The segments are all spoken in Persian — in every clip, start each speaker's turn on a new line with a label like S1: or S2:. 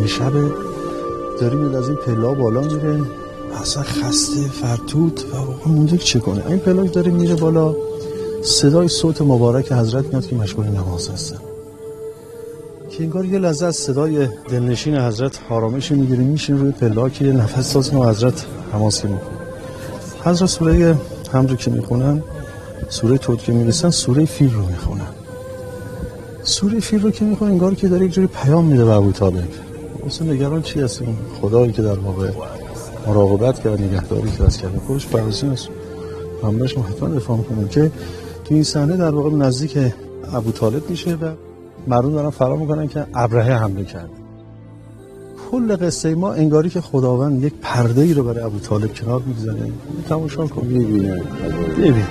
S1: نیمه شب داره میاد از این پلا بالا میره، اصلا خسته فرتوت و واقعا مونده که چه کنه. این پلا داره میره بالا، صدای صوت مبارک حضرت میاد که مشغول نماز هستن، که انگار یه لحظه از صدای دلنشین حضرت آرامش میگیره، میشین روی پلا که یه نفس ساز و حضرت نماز که میخونه. حضرت سوره حمد رو که میخونن، سوره توت که میرسن، سوره فیل رو میخونن. سوره فیل رو که میخونن انگار که داره یک جوری پیام میده به ابوطالب. اصلا نگران چی هست؟ خدایی که در واقع مراقبت کرد، نگهداری که از کرده خودش پروازی است، همراهش ما حتما دفاع میکنه که تو این صحنه در واقع نزدیک ابوطالب میشه و مردم دارن فرار میکنن که ابرهه حمله کرده. کل قصه ما انگاری که خداوند یک پرده ای رو برای ابوطالب کنار میگذاره. تماشا کن، ببین.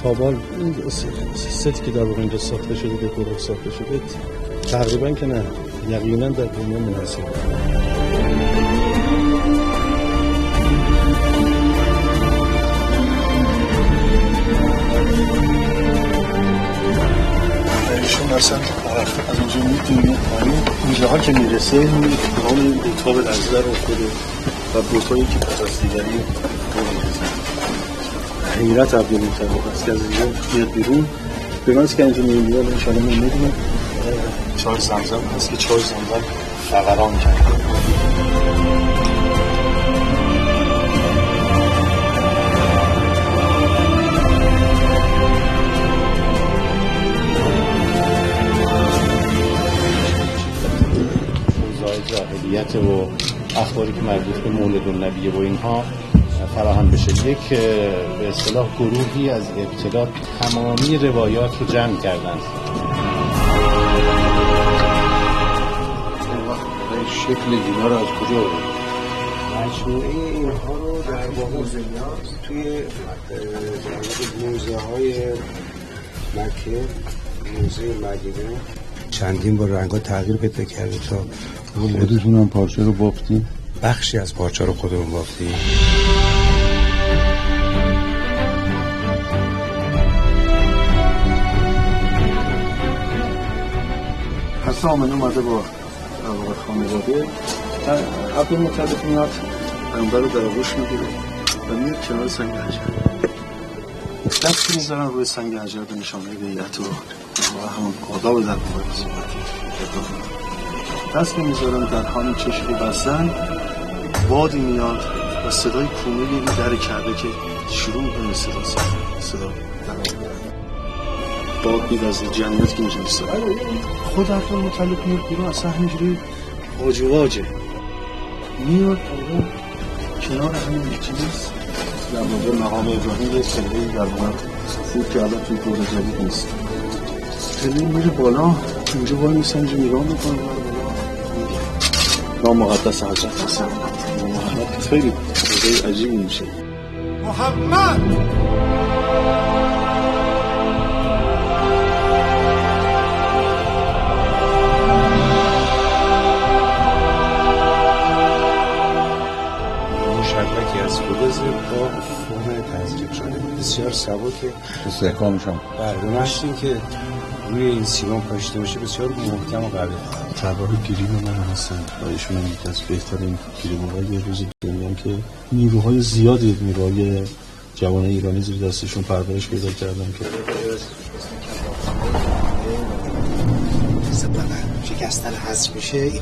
S1: تابال این ستی که در واقع اینجا ساخته شده، به گروه ساخته شده، تقریبا که نه یقینا در دنیا منحصر ایشون اصلا از اونجا میدونی پایین میله ها که میرسه این بوتا به لرزه رو افتاده و بوتایی که پس از دیگری حیرت تبدیل می‌کنه. بس که از اینجا میاد بیرون به من که اینجا میاد ان شاء الله می‌بینیم چای زمزم هست که چای زمزم فوران کرده.
S2: اوضاع جاهلیت و اخباری که مربوط به مولد النبی و اینها فراهم بشه. یک به اصطلاح گروهی از ابتدا تمامی روایات رو جمع کردن.
S1: شکل اینا رو از کجا آورد؟
S3: مجموعه اینها رو در واقع توی موزه های مکه، موزه مدینه چندین بار رنگ‌ها تغییر پیدا کرده تا
S1: خودتون هم پارچه رو بافتین؟
S3: بخشی از پارچه رو خودمون بافتیم.
S1: پس آمنه اومده با خانواده عبدالمطلب میاد پیامبر رو در آغوش میگیره و میاد کنار سنگ حجر، دست که میذارن روی سنگ حجر به نشانه بیعت و همون آداب در واقع بزرگی دست که میذارن در حال چشم بستن، بادی میاد و صدای کومه این در کعبه که شروع میکنه صدا باد میاد از جنت که میشه صدا. خود عبدالمطلب میاد بیرون، اصلا همینجوری واجه میاد کنار همین چیز در واقع مقام ابراهیم یه سلهی در واقع فود که الان توی دور جدید نیست، سلهی میره بالا، اینجا باید میسن اینجا نگاه میکنه نام مقدس حضرت حسن محمد خیلی خیلی عجیبی میشه. محمد
S3: شبکی از فلز با فرم تزریق شده، بسیار سبکه،
S1: استحکامشم
S3: برداشتیم که روی این سیمان پاشیده باشه بسیار محکم و قوی.
S1: طراح گریم من هستن و ایشون هم یکی از بهترین گریم‌های روز دنیا که نیروهای زیادی، نیروهای جوان ایرانی زیر دستشون پرورش پیدا کردن که
S3: شکستن حذف میشه. این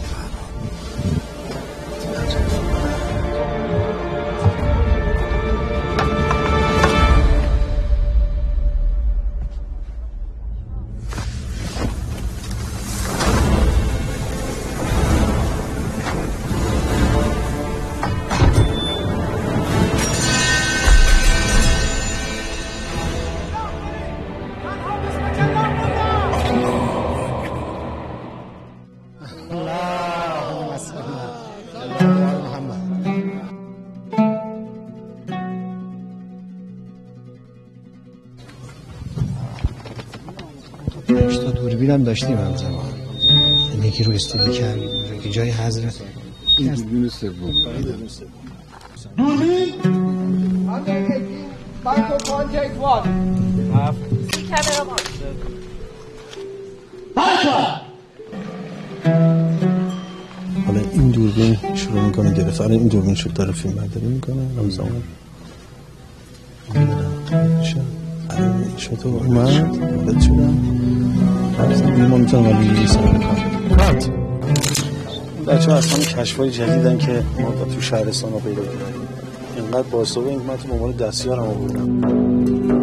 S1: 5 تا دوربین هم داشتیم همزمان. یکی رو استودی کردیم اونجا که جای حضرت.
S4: این دوربین سوم.
S5: دوربین 118 Banco contact 1
S6: cameraman
S1: حالا این دوربین شروع میکنه گرفت. الان این دوربین شد داره فیلم برداری میکنه. همزمان الان شد اومد وارد شدم. ما میتونم ولی لیسان کارت بچه ها اصلا کشفای جدیدن که ما تو شهرستان ها پیدا کنیم. اینقدر باعث این که من تو مامان دستیارم آوردم.